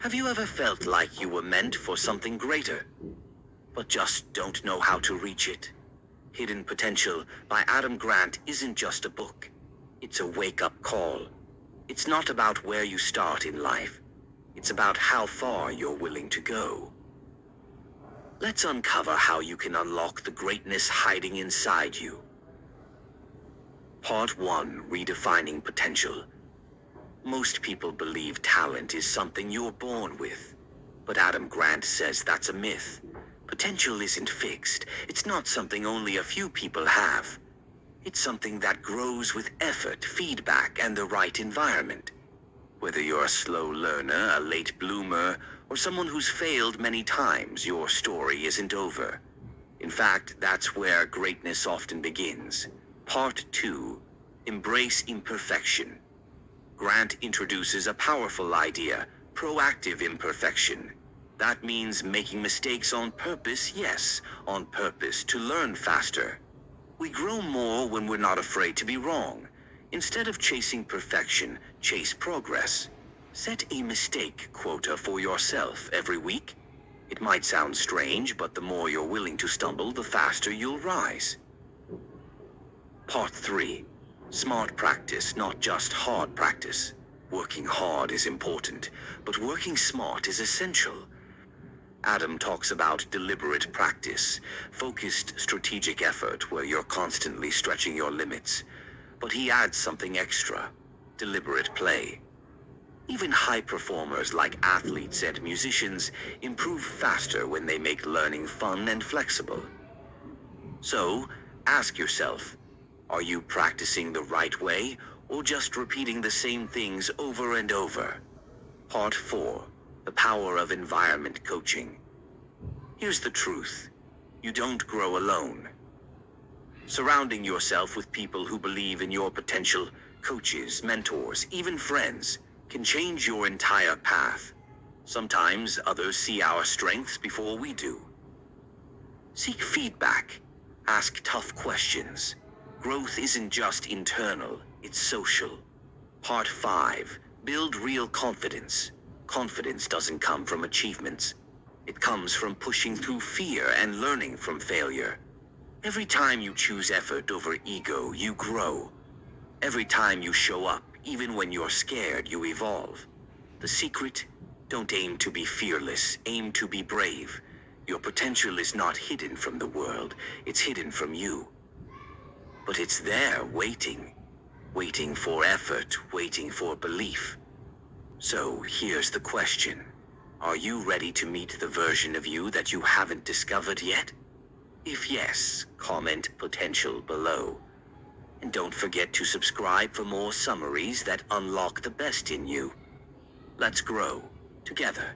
Have you ever felt like you were meant for something greater, but just don't know how to reach it? Hidden Potential by Adam Grant isn't just a book. It's a wake-up call. It's not about where you start in life. It's about how far you're willing to go. Let's uncover how you can unlock the greatness hiding inside you. Part 1: Redefining Potential. Most people believe talent is something you're born with, but Adam Grant says that's a myth. Potential isn't fixed. It's not something only a few people have. It's something that grows with effort, feedback, and the right environment. Whether you're a slow learner, a late bloomer, or someone who's failed many times, your story isn't over. In fact, that's where greatness often begins. Part 2: Embrace Imperfection. Grant introduces a powerful idea: proactive imperfection. That means making mistakes on purpose, yes, on purpose to learn faster. We grow more when we're not afraid to be wrong. Instead of chasing perfection, chase progress. Set a mistake quota for yourself every week. It might sound strange, but the more you're willing to stumble, the faster you'll rise. Part 3: Smart practice, not just hard practice. Working hard is important, but working smart is essential. Adam talks about deliberate practice, focused strategic effort where you're constantly stretching your limits. But he adds something extra: deliberate play. Even high performers like athletes and musicians improve faster when they make learning fun and flexible. So, ask yourself, are you practicing the right way or just repeating the same things over and over? Part 4: The Power of Environment Coaching. Here's the truth: you don't grow alone. Surrounding yourself with people who believe in your potential, coaches, mentors, even friends, can change your entire path. Sometimes others see our strengths before we do. Seek feedback. Ask tough questions. Growth isn't just internal, it's social. Part 5: Build real confidence. Confidence doesn't come from achievements. It comes from pushing through fear and learning from failure. Every time you choose effort over ego, you grow. Every time you show up, even when you're scared, you evolve. The secret? Don't aim to be fearless, aim to be brave. Your potential is not hidden from the world, it's hidden from you. But it's there, waiting for effort, waiting for belief. So here's the question: are you ready to meet the version of you that you haven't discovered yet? If yes, comment potential below. And don't forget to subscribe for more summaries that unlock the best in you. Let's grow together.